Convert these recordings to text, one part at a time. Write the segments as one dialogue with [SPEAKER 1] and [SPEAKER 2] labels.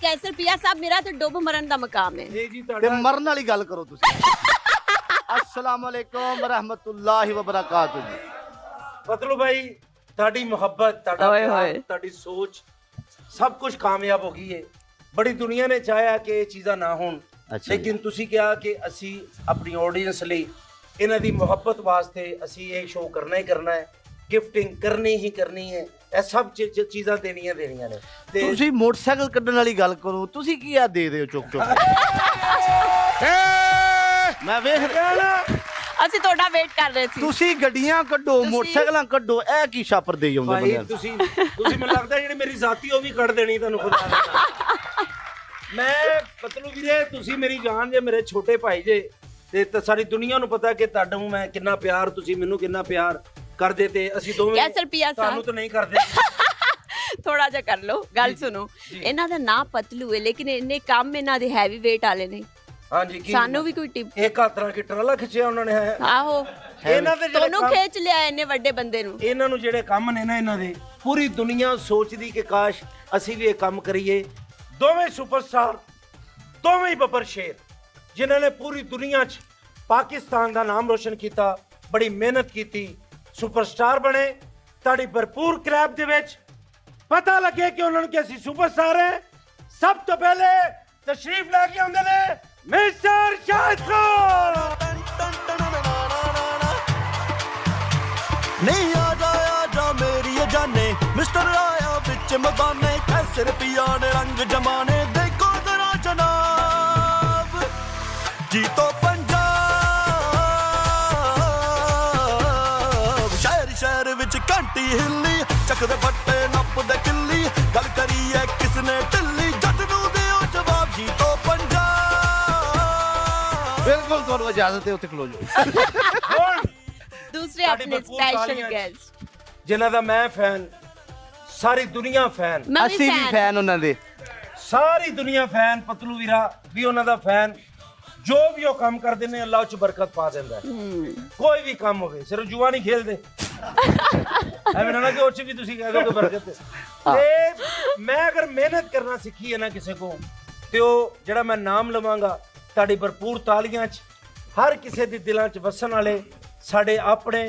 [SPEAKER 1] कैसर पिया साहब मेरा तो डुब मरन दा मकाम है
[SPEAKER 2] ते मरन वाली गल करो तुसी। अस्सलाम वालेकुम व रहमतुल्लाहि व बरकातहू जी।
[SPEAKER 3] पतलू भाई ਤੁਹਾਡੀ ਮੁਹੱਬਤ ਤੁਹਾਡੀ ਸੋਚ ਸਭ ਕੁਝ ਕਾਮਯਾਬ ਹੋ ਗਈ ਹੈ। ਬੜੀ ਦੁਨੀਆ ਨੇ ਚਾਹਿਆ ਕਿ ਇਹ ਚੀਜ਼ਾਂ ਨਾ ਹੋਣ, ਲੇਕਿਨ ਤੁਸੀਂ ਕਿਹਾ ਕਿ ਅਸੀਂ ਆਪਣੀ ਆਡੀਅנס ਲਈ ਇਹਨਾਂ ਦੀ ਮੁਹੱਬਤ ਵਾਸਤੇ ਅਸੀਂ ਇਹ ਸ਼ੋਅ ਕਰਨਾ ਹੀ ਕਰਨਾ ਹੈ, ਗਿਫਟਿੰਗ ਕਰਨੀ ਹੀ ਕਰਨੀ ਹੈ, ਇਹ ਸਭ ਚੀਜ਼ਾਂ ਦੇਣੀਆਂ ਨੇ। ਤੇ
[SPEAKER 2] ਤੁਸੀਂ ਮੋਟਰਸਾਈਕਲ ਕੱਢਣ ਵਾਲੀ ਗੱਲ ਕਰੋ, ਤੁਸੀਂ ਕੀ ਆ ਦੇ ਦਿਓ ਚੁੱਕ ਚੁੱਕ। ਮੈਂ ਵੇਖ ਰਿਹਾ ਨਾ
[SPEAKER 1] ਅਸੀਂ ਤੁਹਾਡਾ ਵੇਟ ਕਰ ਰਹੇ ਸੀ।
[SPEAKER 2] ਤੁਸੀਂ ਗੱਡੀਆਂ ਕੱਢੋ, ਮੋਟਰਸਾਈਕਲਾਂ ਕੱਢੋ, ਇਹ ਕੀ ਛਾਪਰ ਦੇ ਜਾਂਦੇ
[SPEAKER 3] ਭਾਈ ਤੁਸੀਂ ਮੈਨੂੰ ਲੱਗਦਾ ਜਿਹੜੀ ਮੇਰੀ ਜ਼ਾਤੀ ਉਹ ਵੀ ਕੱਢ ਦੇਣੀ ਤੁਹਾਨੂੰ ਖੁਦਾ। ਮੈਂ ਪਤਲੂ ਵੀਰੇ ਤੁਸੀਂ ਮੇਰੀ ਜਾਨ ਜੇ, ਮੇਰੇ ਛੋਟੇ ਭਾਈ ਜੇ, ਤੇ ਸਾਰੀ ਦੁਨੀਆ ਨੂੰ ਪਤਾ ਕਿ ਤੁਹਾਨੂੰ ਮੈਂ ਕਿੰਨਾ ਪਿਆਰ, ਤੁਸੀਂ ਮੈਨੂੰ ਕਿੰਨਾ ਪਿਆਰ ਕਰਦੇ, ਤੇ ਅਸੀਂ ਦੋਵੇਂ
[SPEAKER 1] कैसर पिया
[SPEAKER 3] ਤੁਹਾਨੂੰ ਤਾਂ ਨਹੀਂ ਕਰਦੇ।
[SPEAKER 1] थोड़ा जा कर लो गल सुनो, इन्हां दा नाम पतलू है लेकिन इन्ने काम इन्हां दे हैवी वेट वाले ने।
[SPEAKER 3] हाँ जी,
[SPEAKER 1] सानू भी कोई टिप
[SPEAKER 3] एक तरह की ट्राला खिंचिया उन्होंने है।
[SPEAKER 1] आहो
[SPEAKER 3] ਇਹਨਾਂ ਦੇ
[SPEAKER 1] ਤੁਹਾਨੂੰ ਖੇਚ ਲਿਆ ਇੰਨੇ ਵੱਡੇ ਬੰਦੇ ਨੂੰ।
[SPEAKER 3] ਇਹਨਾਂ ਨੂੰ ਜਿਹੜੇ ਕੰਮ ਨੇ ਨਾ, ਇਹਨਾਂ ਦੇ ਪੂਰੀ ਦੁਨੀਆ ਸੋਚਦੀ ਕਿ ਕਾਸ਼ ਅਸੀਂ ਵੀ ਇਹ ਕੰਮ ਕਰੀਏ। ਦੋਵੇਂ ਸੁਪਰਸਟਾਰ, ਦੋਵੇਂ ਬੱਬਰ ਸ਼ੇਰ, ਜਿਨ੍ਹਾਂ ਨੇ ਪੂਰੀ ਦੁਨੀਆ 'ਚ ਪਾਕਿਸਤਾਨ ਦਾ ਨਾਮ ਰੋਸ਼ਨ ਕੀਤਾ, ਬੜੀ ਮਿਹਨਤ ਕੀਤੀ, ਸੁਪਰਸਟਾਰ ਬਣੇ। ਤੁਹਾਡੀ ਭਰਪੂਰ ਕਲੈਪ ਦੇ ਵਿੱਚ ਪਤਾ ਲੱਗੇ ਕਿ ਉਹਨਾਂ ਨੂੰ ਕਿ ਅਸੀਂ ਸੁਪਰਸਟਾਰ ਹੈ। ਸਭ ਤੋਂ ਪਹਿਲੇ ਤਸ਼ਰੀਫ ਲੈ ਕੇ ਆਉਂਦੇ ਨੇ ਮਿਸਟਰ ਸ਼ਾਹਿਦ ਖਾਨ।
[SPEAKER 4] नहीं आजा मेरी जाने मिस्टर आया बिच मदाने, कैसर पिया ने रंग जमाने, देखो जरा जनाब जी तो पंजाब। शहर शहर विच घंटी हिली, चकदे फट्टे नपदे किल्ली, गल करिए किसने ढिल्ली, जट नूं दिओ जवाब जी तो पंजाब।
[SPEAKER 2] बिल्कुल ਤੁਹਾਨੂੰ ਇਜਾਜ਼ਤ ਹੈ, ਉੱਥੇ ਖਲੋ ਜਾਓ।
[SPEAKER 1] दूसरे अपने स्पेशल गेस्ट
[SPEAKER 3] जिन्हां दा मैं फैन, सारी दुनिया फैन,
[SPEAKER 2] ਅਸੀਂ ਵੀ ਫੈਨ ਉਹਨਾਂ ਦੇ।
[SPEAKER 3] सारी दुनिया फैन, पतलू वीरा भी उन्हां दा फैन। जो भी वो काम करते ने अल्लाह च बरकत पा देंदा है। कोई भी काम होवे, सिर्फ जुआ नहीं खेलते ਐਵੇਂ ਨਾ ਕਿ ਉਹ 'ਚ ਵੀ ਤੁਸੀਂ ਕਹਿ ਦੋ ਕਿ ਬਰਕਤ ਹੈ। ਤੇ ਮੈਂ ਅਗਰ ਮਿਹਨਤ ਕਰਨਾ ਸਿੱਖੀ ਹੈ ਨਾ ਕਿਸੇ ਕੋ, ਤੇ ਉਹ ਜਿਹੜਾ ਮੈਂ ਨਾਮ ਲਵਾਂਗਾ ਤੁਹਾਡੀ ਭਰਪੂਰ ਤਾਲੀਆਂ 'ਚ, ਹਰ ਕਿਸੇ ਦੇ ਦਿਲਾਂ 'ਚ ਵਸਣ ਵਾਲੇ ਸਾਡੇ ਆਪਣੇ,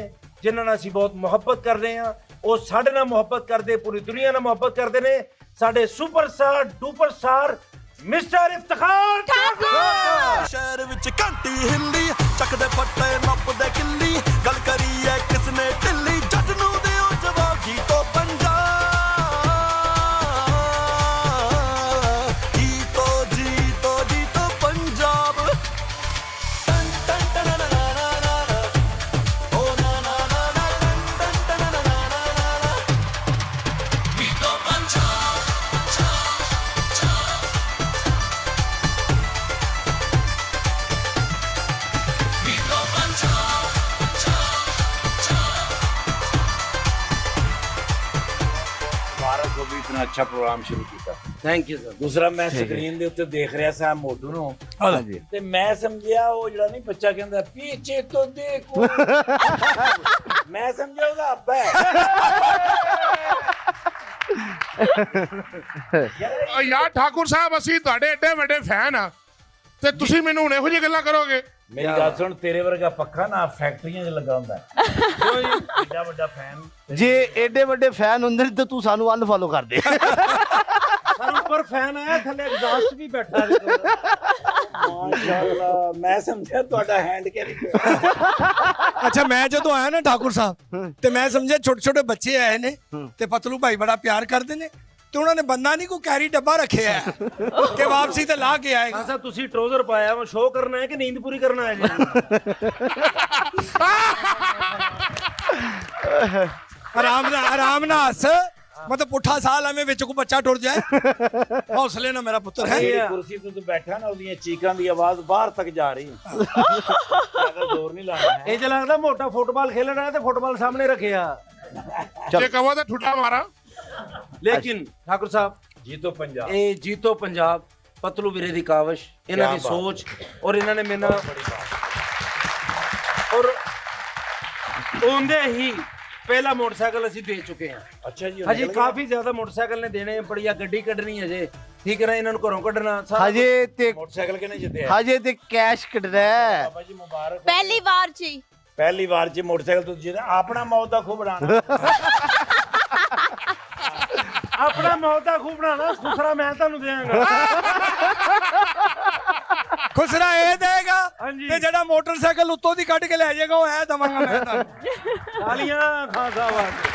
[SPEAKER 3] ਜਿਨ੍ਹਾਂ ਨਾਲ ਅਸੀਂ ਬਹੁਤ ਮੁਹੱਬਤ ਕਰ ਰਹੇ ਹਾਂ, ਉਹ ਸਾਡੇ ਨਾਲ ਮੁਹੱਬਤ ਕਰਦੇ, ਪੂਰੀ ਦੁਨੀਆ ਨਾਲ ਮੁਹੱਬਤ ਕਰਦੇ ਨੇ। ਸਾਡੇ ਸੁਪਰਸਟਾਰ ਡੂਪਰਸਟਾਰ ਮਿਸਟਰ ਇਫਤਖਾਰ ठाकुर।
[SPEAKER 4] शहर विच घंटी हिली, चकदे फट्टे नपदे किल्ली, गल करिए किसने ढिल्ली, जट नूं दिओ जवाब जी तो पंजाब। जी तो पंजाब। टन टन टन ना ना ना ना, ओ ना ना ना ना, टन टन टन ना ना ना ना, जी तो पंजाब।
[SPEAKER 5] इतना अच्छा प्रोग्राम शुरू किया।
[SPEAKER 3] Thank you sir.
[SPEAKER 5] दूसरा मैं स्क्रीन ਦੇ ਉੱਤੇ ਦੇਖ ਰਿਹਾ ਸਾਂ ਮੋਟੂ ਨੂੰ,
[SPEAKER 2] ਹਾਂਜੀ
[SPEAKER 5] ਤੇ ਮੈਂ ਸਮਝਿਆ ਉਹ ਜਿਹੜਾ ਨਹੀਂ ਬੱਚਾ ਕਹਿੰਦਾ ਪੀਛੇ ਤੋਂ ਦੇਖੋ, ਮੈਂ ਸਮਝਿਆ ਉਹਦਾ ਅੱਬਾ ਹੈ।
[SPEAKER 6] ਯਾਰ ਠਾਕੁਰ ਸਾਹਿਬ, ਅਸੀਂ ਤੁਹਾਡੇ ਏਡੇ ਵੱਡੇ ਫੈਨ ਆ ਤੇ ਤੁਸੀਂ ਮੈਨੂੰ ਹੁਣ ਇਹੋ ਜਿਹੀ ਗੱਲਾਂ ਕਰੋਗੇ।
[SPEAKER 5] ਮੇਰੀ ਗੱਲ ਸੁਣ, ਤੇਰੇ ਵਰਗਾ ਪੱਖਾ ਨਾ ਫੈਕਟਰੀਆਂ 'ਚ ਲੱਗਾ ਹੁੰਦਾ ਹੈ। ਏਡਾ ਵੱਡਾ ਫੈਨ,
[SPEAKER 2] ਜੇ ਏਡੇ ਵੱਡੇ ਫੈਨ ਹੁੰਦੇ ਤੇ ਤੂੰ ਸਾਨੂੰ ਅਨਫੋਲੋ ਕਰ ਦੇ।
[SPEAKER 3] ਸਰ ਉੱਪਰ ਫੈਨ ਆਇਆ, ਥੱਲੇ ਐਗਜ਼ਾਸਟ ਵੀ ਬੈਠਾ ਹੈ।
[SPEAKER 5] ਮਾਸ਼ਾਅੱਲਾ, ਮੈਂ ਸਮਝਿਆ ਤੁਹਾਡਾ ਹੈਂਡ ਕੈਰੀ।
[SPEAKER 7] ਅੱਛਾ, ਮੈਂ ਜਦੋਂ ਆਇਆ ਨਾ ਠਾਕੁਰ ਸਾਹਿਬ, ਤੇ ਮੈਂ ਸਮਝਿਆ ਛੋਟੇ ਛੋਟੇ ਬੱਚੇ ਆਏ ਨੇ ਤੇ ਪਤਲੂ ਭਾਈ ਬੜਾ ਪਿਆਰ ਕਰਦੇ ਨੇ, ਤੇ ਉਹਨਾਂ ਨੇ ਬੰਦਾ ਨਹੀਂ ਕੋਈ ਕੈਰੀ ਡੱਬਾ ਰੱਖਿਆ ਹੈ ਕਿ ਵਾਪਸੀ ਤੇ ਲਾ ਕੇ ਆਏਗਾ।
[SPEAKER 3] ਅੱਛਾ, ਤੁਸੀਂ ਟਰਾਊਜ਼ਰ ਪਾਇਆ ਵਾ, ਸ਼ੋਅ ਕਰਨਾ ਹੈ ਕਿ ਨੀਂਦ ਪੂਰੀ ਕਰਨਾ ਹੈ ਜੀ?
[SPEAKER 7] ਆਰਾਮ ਨਾਲ ਹੱਸ, मतलब पुठा साल हमें विच को बच्चा टुर जाए। हौसले ना मेरा पुत्र है।
[SPEAKER 5] मेरी कुर्सी तो बैठा ना, ਉਹਦੀਆਂ ਚੀਕਾਂ ਦੀ ਆਵਾਜ਼ ਬਾਹਰ ਤੱਕ ਜਾ ਰਹੀ ਹੈ। ਜ਼ਿਆਦਾ ਜ਼ੋਰ ਨਹੀਂ ਲਾਣਾ ਹੈ।
[SPEAKER 3] ਇਹ ਜੇ ਲੱਗਦਾ ਮੋਟਾ ਫੁੱਟਬਾਲ ਖੇਲਣਾ ਹੈ ਤੇ ਫੁੱਟਬਾਲ ਸਾਹਮਣੇ ਰੱਖਿਆ।
[SPEAKER 6] ਜੇ ਕਹੋ ਤਾਂ ਠੁੱਡਾ ਮਾਰਾ।
[SPEAKER 3] ਲੇਕਿਨ ਠਾकुर ਸਾਹਿਬ,
[SPEAKER 5] ਜੀਤੋ ਪੰਜਾਬ,
[SPEAKER 3] ਇਹ ਜੀਤੋ ਪੰਜਾਬ ਪਤਲੂ ਵੀਰੇ ਦੀ ਕਾਵਸ਼, ਇਹਨਾਂ ਦੀ ਸੋਚ, ਔਰ ਇਹਨਾਂ ਨੇ ਮੈਨੂੰ ਔਰ ਉਹਦੇ ਹੀ पहला मोटरसाइकिल असी दे चुके हैं।
[SPEAKER 5] अच्छा जी,
[SPEAKER 3] हजी काफी ज्यादा मोटरसाइकिल ने देने, बढ़िया गड्डी कढ़नी है जे, ਠੀਕ ਹੈ ਨਾ, ਇਹਨਾਂ ਨੂੰ ਘਰੋਂ ਕੱਢਣਾ ਸਾਰਾ
[SPEAKER 2] ਹਜੇ ਤੇ
[SPEAKER 5] ਮੋਟਰਸਾਈਕਲ ਕਿਹਨੇ ਜਿੱਤਿਆ
[SPEAKER 2] ਹਜੇ ਤੇ ਕੈਸ਼ ਕੱਢਣਾ ਹੈ।
[SPEAKER 5] ਬਾਬਾ ਜੀ ਮੁਬਾਰਕ
[SPEAKER 1] ਪਹਿਲੀ ਵਾਰ ਚ ਹੀ
[SPEAKER 5] ਪਹਿਲੀ ਵਾਰ 'ਚ ਮੋਟਰਸਾਈਕਲ ਤੋਂ ਜਿੱਤਿਆ ਆਪਣਾ ਮੌਤ ਦਾ ਖੂਬ ਬਣਾਉਣਾ
[SPEAKER 3] ਆਪਣਾ ਮੌਤ ਦਾ ਖੂਬ ਬਣਾਣਾ, ਖੁਸਰਾ ਮੈਂ ਤੁਹਾਨੂੰ ਦੇਵਾਂਗਾ।
[SPEAKER 7] ਖੁਸਰਾ ਇਹ ਦੇਗਾ
[SPEAKER 3] ਹਾਂਜੀ।
[SPEAKER 7] ਤੇ ਜਿਹੜਾ ਮੋਟਰਸਾਈਕਲ ਉੱਤੋਂ ਦੀ ਕੱਢ ਕੇ ਲੈ ਜਾਏਗਾ ਉਹ ਇਹ ਦਵਾਂਗਾ ਮੈਂ ਤੁਹਾਨੂੰ।
[SPEAKER 3] ਤਾਲੀਆਂ ਖਾਨ ਸਾਹਿਬ ਵਾਸਤੇ।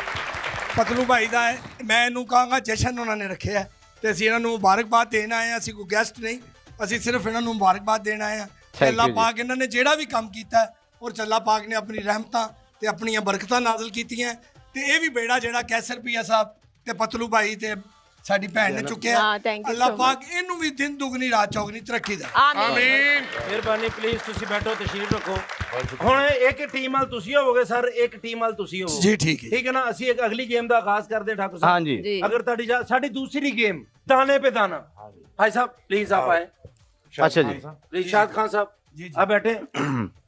[SPEAKER 7] ਪਤਲੂ ਭਾਈ ਦਾ ਹੈ, ਮੈਂ ਇਹਨੂੰ ਕਹਾਂਗਾ ਜਸ਼ਨ ਉਹਨਾਂ ਨੇ ਰੱਖਿਆ ਹੈ ਤੇ ਅਸੀਂ ਇਹਨਾਂ ਨੂੰ ਮੁਬਾਰਕਬਾਦ ਦੇਣ ਆਏ ਹਾਂ। ਅਸੀਂ ਕੋਈ ਗੈਸਟ ਨਹੀਂ, ਅਸੀਂ ਸਿਰਫ ਇਹਨਾਂ ਨੂੰ ਮੁਬਾਰਕਬਾਦ ਦੇਣ ਆਏ ਹਾਂ।
[SPEAKER 2] you
[SPEAKER 7] ਅੱਲਾਹ
[SPEAKER 2] ਜੀ।
[SPEAKER 7] ਪਾਕ ਇਹਨਾਂ ਨੇ ਜਿਹੜਾ ਵੀ ਕੰਮ ਕੀਤਾ ਹੈ, ਔਰ ਅੱਲਾਹ ਪਾਕ ਨੇ ਆਪਣੀ ਰਹਿਮਤਾਂ ਤੇ ਆਪਣੀਆਂ ਬਰਕਤਾਂ ਨਾਜ਼ਲ ਕੀਤੀਆਂ ਤੇ ਇਹ ਵੀ ਬੇੜਾ ਜਿਹੜਾ ਕੈਸਰ ਰੁਪਈਆ ਸਾਹਿਬ ਤੇ ਪਤਲੂ ਭਾਈ ਤੇ ਸਾਡੀ ਭੈਣ ਨੇ ਚੁੱਕਿਆ।
[SPEAKER 1] ਹਾਂ, thank you
[SPEAKER 7] ਅੱਲਾਹ
[SPEAKER 1] so
[SPEAKER 7] ਪਾਕ ਇਹਨੂੰ ਵੀ ਦਿਨ ਦੁਗਣੀ ਰਾਤ ਚੌਗਣੀ ਤਰੱਕੀ ਦੇ।
[SPEAKER 1] ਆਮੀਨ।
[SPEAKER 6] ਆਮੀਨ।
[SPEAKER 3] ਮਿਹਰਬਾਨੀ, ਪਲੀਜ਼ ਤੁਸੀਂ ਬੈਠੋ, ਤਸ਼ਰੀਫ ਰੱਖੋ। ਹੁਣ ਇੱਕ ਟੀਮ ਵਾਲ ਤੁਸੀਂ ਹੋਵੋਗੇ ਸਰ, ਇੱਕ ਟੀਮ ਵਾਲ ਤੁਸੀਂ ਹੋਵੋਗੇ।
[SPEAKER 7] ਜੀ ਠੀਕ ਹੈ।
[SPEAKER 3] ਠੀਕ ਹੈ ਨਾ, ਅਸੀਂ ਇੱਕ ਅਗਲੀ ਗੇਮ ਦਾ ਆਗਾਜ਼ ਕਰਦੇ ਹਾਂ ਠਾकुर साहब।
[SPEAKER 2] ਹਾਂਜੀ
[SPEAKER 1] ਜੀ
[SPEAKER 3] अगर साड़ी दूसरी गेम दाने पे दाना, भाई साहब प्लीज आप आए,
[SPEAKER 2] ਅੱਛਾ ਜੀ
[SPEAKER 3] प्लीज शाद खान साहब आ बैठे,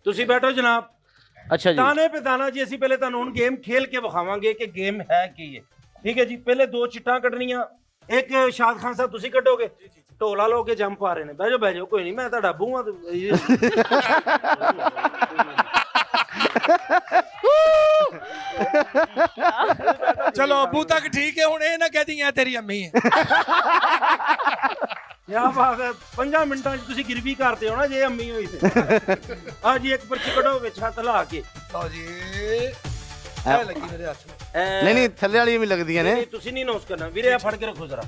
[SPEAKER 3] ਤੁਸੀਂ ਬੈਠੋ ਜਨਾਬ।
[SPEAKER 2] ਅੱਛਾ ਜੀ
[SPEAKER 3] ਦਾਣੇ पे दाना जी ਅਸੀਂ ਪਹਿਲੇ ਤੁਹਾਨੂੰ ਹੁਣ ਗੇਮ ਖੇਲ ਕੇ ਵਿਖਾਵਾਂਗੇ ਕਿ ਗੇਮ ਹੈ ਕੀ ਹੈ। ਠੀਕ ਹੈ ਜੀ, ਪਹਿਲੇ ਦੋ ਚਿੱਟਾਂ ਕੱਢਣੀਆਂ, ਇੱਕ ਸ਼ਾਦ ਖਾਨ ਸਾਹਿਬ ਤੁਸੀਂ ਕੱਢੋਗੇ, ਢੋਲਾ ਲੋ ਕੇ ਜੰਪ ਆ ਰਹੇ ਨੇ। ਬਹਿ ਜਾਓ ਕੋਈ ਨਹੀਂ, ਮੈਂ ਤੁਹਾਡਾ ਬੂਹ ਆ।
[SPEAKER 7] ਚਲੋ ਅੱਬੂ ਤੱਕ ਠੀਕ ਹੈ, ਹੁਣ ਇਹ ਨਾ ਕਹਿ ਦੀ ਐ ਤੇਰੀ ਅੰਮੀ ਹੈ।
[SPEAKER 3] ਕਿਆ ਬਾਤ ਹੈ, 5 ਮਿੰਟਾਂ 'ਚ ਤੁਸੀਂ ਗਿਰਵੀ ਕਰਦੇ ਹੋ ਨਾ ਜੇ ਅੰਮੀ ਹੋਈ ਤੇ। ਆ ਜੀ ਇੱਕ ਪਰਚੀ ਕੱਢੋ ਵਿੱਚ ਹੱਥ ਲਾ ਕੇ।
[SPEAKER 7] ਲਓ ਜੀ ਇਹ ਲੱਗੀ ਮੇਰੇ ਹੱਥ ਨੂੰ।
[SPEAKER 2] ਨਹੀਂ ਥੱਲੇ ਵਾਲੀਆਂ ਵੀ ਲੱਗਦੀਆਂ ਨੇ।
[SPEAKER 3] ਨਹੀਂ ਤੁਸੀਂ ਨਹੀਂ ਨੋਸ ਕਰਨਾ ਵੀਰੇ, ਆ ਫੜ ਕੇ ਰੱਖੋ ਜ਼ਰਾ।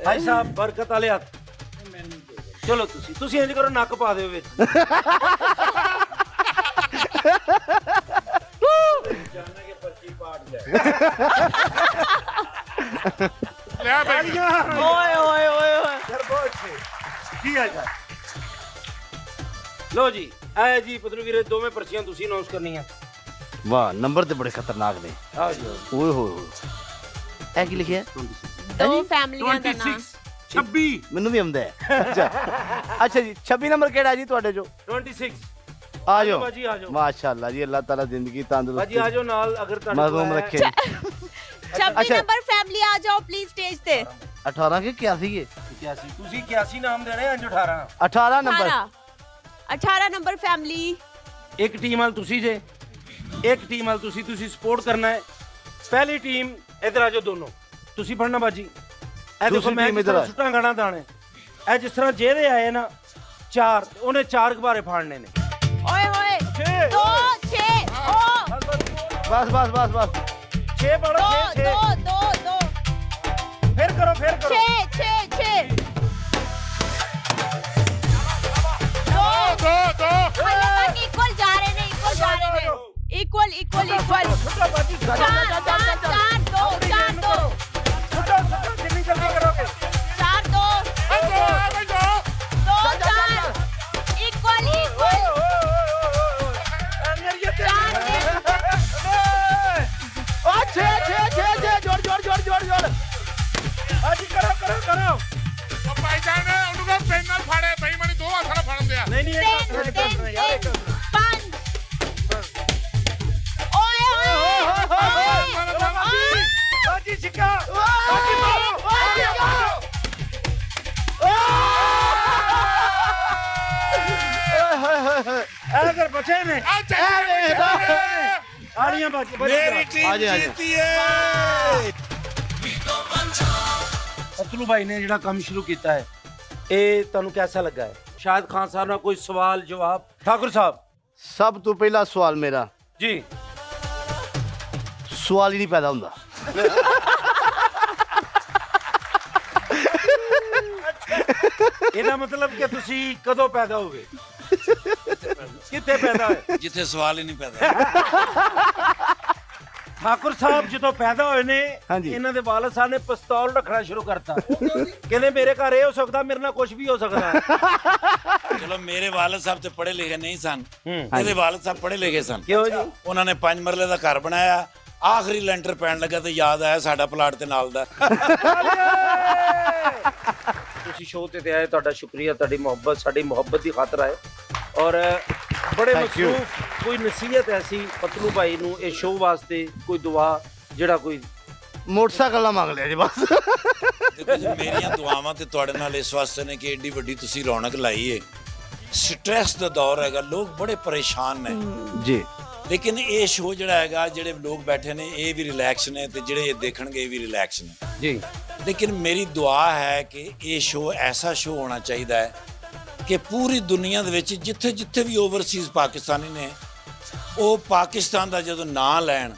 [SPEAKER 3] ਭਾਈ ਸਾਹਿਬ ਬਰਕਤ ਵਾਲੇ ਹੱਥ। ਚਲੋ ਤੁਸੀਂ ਇੰਜ ਕਰੋ, ਨੱਕ ਪਾ ਦਿਓ ਵਿੱਚ।
[SPEAKER 6] ਲਿਆ ਬਈ
[SPEAKER 3] ਓਏ ਓਏ ਓਏ ਓਏ ਸਰ ਬਹੁਤ ਅੱਛੇ। ਕੀ ਹਾਲ ਚਾਲ? ਲੋ ਜੀ ਆਏ ਜੀ ਪਤਲੂ ਵੀਰੇ, ਦੋਵੇਂ ਪਰਚੀਆਂ ਤੁਸੀਂ ਨੋਸ ਕਰਨੀਆਂ।
[SPEAKER 2] ਵਾਹ ਨੰਬਰ ਤੇ ਬੜੇ ਖਤਰਨਾਕ ਨੇ।
[SPEAKER 3] ਆਓ ਜੀ
[SPEAKER 2] ਓਏ ਹੋਏ ਇਹ ਕੀ ਲਿਖਿਆ?
[SPEAKER 1] ਦੋ ਫੈਮਲੀਆਂ ਦਾ ਨਾਮ
[SPEAKER 3] 26
[SPEAKER 2] ਮੈਨੂੰ ਵੀ ਆਉਂਦਾ ਹੈ। ਅੱਛਾ ਜੀ 26 ਨੰਬਰ ਕਿਹੜਾ ਜੀ ਤੁਹਾਡੇ ਚੋਂ?
[SPEAKER 3] 26
[SPEAKER 2] ਆ ਜਾਓ
[SPEAKER 3] ਬਾਜੀ ਆ ਜਾਓ।
[SPEAKER 2] ਮਾਸ਼ਾਅੱਲਾ ਜੀ, ਅੱਲਾਹ ਤਾਲਾ ਜ਼ਿੰਦਗੀ
[SPEAKER 3] ਬਾਜੀ
[SPEAKER 2] ਤੰਦਰੁਸਤੀ
[SPEAKER 3] ਆ ਜਾਓ ਨਾਲ, ਅਗਰ ਤੁਹਾਨੂੰ
[SPEAKER 2] ਮਜ਼ਲੂਮ ਰੱਖੇ।
[SPEAKER 1] 26
[SPEAKER 2] ਅੱਛਾ।
[SPEAKER 1] ਨੰਬਰ ਫੈਮਿਲੀ ਆ ਜਾਓ ਪਲੀਜ਼ ਸਟੇਜ ਤੇ।
[SPEAKER 2] 18 ਕਿ 81
[SPEAKER 3] 81 ਤੁਸੀਂ 81 ਨਾਮ ਦੇਣੇ, ਅੰਜ 18।
[SPEAKER 2] 18 ਨੰਬਰ
[SPEAKER 1] 18 ਨੰਬਰ ਫੈਮਿਲੀ।
[SPEAKER 3] ਇੱਕ ਟੀਮ ਵਾਲ ਤੁਸੀਂ ਜੇ, ਇੱਕ ਟੀਮ ਵਾਲ ਤੁਸੀਂ ਸਪੋਰਟ ਕਰਨਾ ਹੈ। ਪਹਿਲੀ ਟੀਮ ਇਧਰ ਆ ਜਾਓ ਦੋਨੋਂ, ਤੁਸੀਂ ਫੜਨਾ ਬਾਜੀ। ਇਹ ਦੇਖੋ
[SPEAKER 2] ਦੂਸਰੀ
[SPEAKER 3] ਮੈਂ
[SPEAKER 2] team
[SPEAKER 3] ਕਿਸ ਤਰ੍ਹਾਂ
[SPEAKER 2] ਇੱਧਰ ਆ।
[SPEAKER 3] ਸੁੱਟਾਂ ਗਾਣਾ ਦਾਣੇ। ਇਹ ਜਿਸ ਤਰ੍ਹਾਂ ਜਿਹਦੇ ਆਏ ਨਾ 4, ਉਹਨੇ 4 ਗੁਬਾਰੇ ਫਾੜਨੇ ਨੇ।
[SPEAKER 1] ਓਏ ਹੋਏ 2 6 ਓ
[SPEAKER 2] ਬਸ ਬਸ ਬਸ ਬਸ
[SPEAKER 3] 6 ਪਾੜੋ, 6
[SPEAKER 1] 2
[SPEAKER 3] 6
[SPEAKER 1] 2 2
[SPEAKER 3] ਫਿਰ ਕਰੋ
[SPEAKER 1] 6 6 6
[SPEAKER 6] ਦੋ
[SPEAKER 1] इक्वल जा रहे ने, इक्वल जा रहे ने, इक्वल इक्वल इक्वल। 4 2 4 2
[SPEAKER 3] ਜਿੰਨੀ ਜਲਦੀ ਕਰੋਗੇ।
[SPEAKER 1] 4 2
[SPEAKER 6] ਬਈ ਦੋ
[SPEAKER 1] 2 4 इक्वल इक्वल।
[SPEAKER 2] ਆ 6 ਜੋੜ
[SPEAKER 3] ਹਾਂਜੀ ਕਰੋ।
[SPEAKER 6] ਉਹ ਭਾਈ ਜਾਨ ਉਹਨੂੰ ਕਹੋ ਪੈਨ ਨਾਲ ਫਾੜੇ, ਬਈ ਮਣੀ ਦੋ ਹੱਥ ਨਾਲ ਫੜਨ ਦਿਆ।
[SPEAKER 3] ਨਹੀਂ ਇੱਕ ਹੱਥ ਨਾਲ ਨਹੀਂ ਕਰਨਾ ਯਾਰ, ਇੱਕ ਹੱਥ ਨਾਲ।
[SPEAKER 1] 5 ओए ओए
[SPEAKER 3] ਬਾਜੀ ਸਿੱਕਾ, ਬਾਜੀ ਮਾਰੋ, ਬਾਜੀ ਮਾਰੋ। ਅਗਰ ਬਚੇ ਨੇ
[SPEAKER 6] ਆ ਚੱਲ
[SPEAKER 3] ਆੜੀਆਂ ਬਾਜੀ
[SPEAKER 7] ਮੇਰੀ ਟੀਮ
[SPEAKER 2] ਆ ਜਾ।
[SPEAKER 7] ਜੀਤੀ ਹੈ।
[SPEAKER 3] ਪਤਲੂ ਭਾਈ ਨੇ ਜਿਹੜਾ ਕੰਮ ਸ਼ੁਰੂ ਕੀਤਾ ਹੈ, ਇਹ ਤੁਹਾਨੂੰ ਕਿਹਦਾ ਲੱਗਾ ਹੈ? ਸ਼ਾਹਿਦ ਖਾਨ ਸਾਹਿਬ ਨਾਲ ਕੋਈ ਸਵਾਲ ਜਵਾਬ? ਠਾकुर ਸਾਹਿਬ
[SPEAKER 2] ਸਭ ਤੋਂ ਪਹਿਲਾ ਸਵਾਲ ਮੇਰਾ,
[SPEAKER 3] ਜੀ।
[SPEAKER 2] ਸਵਾਲ ਹੀ ਨਹੀਂ ਪੈਦਾ ਹੁੰਦਾ।
[SPEAKER 3] ਇਹਦਾ ਮਤਲਬ ਕਿ ਤੁਸੀਂ ਕਦੋਂ ਪੈਦਾ ਹੋਵੇ? ਕਿੱਥੇ ਪੈਦਾ ਹੋਏ?
[SPEAKER 5] ਜਿੱਥੇ ਸਵਾਲ ਹੀ ਨਹੀਂ ਪੈਦਾ।
[SPEAKER 3] ਠਾकुर ਸਾਹਿਬ ਜਦੋਂ ਪੈਦਾ ਹੋਏ ਨੇ,
[SPEAKER 2] ਹਾਂਜੀ।
[SPEAKER 3] ਇਹਨਾਂ ਦੇ ਵਾਲਦ ਸਾਹਿਬ ਨੇ ਪਿਸਤੌਲ ਰੱਖਣਾ ਸ਼ੁਰੂ ਕਰਤਾ। ਕਹਿੰਦੇ ਮੇਰੇ ਘਰ ਇਹ ਹੋ ਸਕਦਾ, ਮੇਰੇ ਨਾਲ ਕੁਝ ਵੀ ਹੋ ਸਕਦਾ।
[SPEAKER 5] ਚਲੋ ਮੇਰੇ ਵਾਲਦ ਸਾਹਿਬ ਤੇ ਪੜ੍ਹੇ ਲਿਖੇ ਨਹੀਂ ਸਨ,
[SPEAKER 3] ਹੂੰ।
[SPEAKER 5] ਇਹਦੇ ਵਾਲਦ ਸਾਹਿਬ ਪੜ੍ਹੇ ਲਿਖੇ ਸਨ।
[SPEAKER 3] ਕਿਉਂ ਜੀ?
[SPEAKER 5] ਉਹਨਾਂ ਨੇ 5 ਮਰਲੇ ਦਾ ਘਰ ਬਣਾਇਆ, ਆਖਰੀ ਲੈਂਟਰ ਪੈਣ ਲੱਗਾ ਤੇ ਯਾਦ ਆਇਆ ਸਾਡਾ ਪਲਾਟ ਤੇ ਨਾਲ ਦਾ।
[SPEAKER 3] ਤੁਸੀਂ ਸ਼ੋਅ ਤੇ ਆਏ, ਤੁਹਾਡਾ ਸ਼ੁਕਰੀਆ, ਤੁਹਾਡੀ ਮੁਹੱਬਤ ਸਾਡੀ ਮੁਹੱਬਤ ਦੀ ਖਾਤਰ ਆਏ। ਔਰ ਬੜੇ
[SPEAKER 2] Thank you.
[SPEAKER 3] ਮਸਰੂਫ, ਕੋਈ ਨਸੀਹਤ ਐਸੀ ਪਤਲੂ ਭਾਈ ਨੂੰ ਇਹ ਸ਼ੋਅ ਵਾਸਤੇ, ਕੋਈ ਦੁਆ ਜਿਹੜਾ ਕੋਈ
[SPEAKER 2] ਮੋਟਰਸਾਈਕਲ ਨਾ ਮੰਗ ਲਿਆ ਜੀ ਬਸ।
[SPEAKER 5] ਦੇਖੋ ਜੀ ਮੇਰੀਆਂ ਦੁਆਵਾਂ ਤੇ ਤੁਹਾਡੇ ਨਾਲ ਇਸ ਵਾਸਤੇ ਨੇ ਕਿ ਏਡੀ ਵੱਡੀ ਤੁਸੀਂ ਰੌਣਕ ਲਾਈ ਏ। ਸਟ੍ਰੈਸ ਦਾ ਦੌਰ ਹੈਗਾ, ਲੋਕ ਬੜੇ ਪਰੇਸ਼ਾਨ ਨੇ
[SPEAKER 2] ਜੀ।
[SPEAKER 5] ਲੇਕਿਨ ਇਹ ਸ਼ੋਅ ਜਿਹੜਾ ਹੈਗਾ, ਜਿਹੜੇ ਲੋਕ ਬੈਠੇ ਨੇ ਇਹ ਵੀ ਰਿਲੈਕਸ ਨੇ ਤੇ ਜਿਹੜੇ ਇਹ ਦੇਖਣਗੇ ਇਹ ਵੀ ਰਿਲੈਕਸ ਨੇ
[SPEAKER 3] ਜੀ।
[SPEAKER 5] ਲੇਕਿਨ ਮੇਰੀ ਦੁਆ ਹੈ ਕਿ ਇਹ ਸ਼ੋਅ ਐਸਾ ਸ਼ੋਅ ਹੋਣਾ ਚਾਹੀਦਾ ਹੈ ਕਿ ਪੂਰੀ ਦੁਨੀਆ ਦੇ ਵਿੱਚ ਜਿੱਥੇ ਜਿੱਥੇ ਵੀ ਓਵਰਸੀਜ਼ ਪਾਕਿਸਤਾਨੀ ਨੇ ਉਹ ਪਾਕਿਸਤਾਨ ਦਾ ਜਦੋਂ ਨਾਂ ਲੈਣ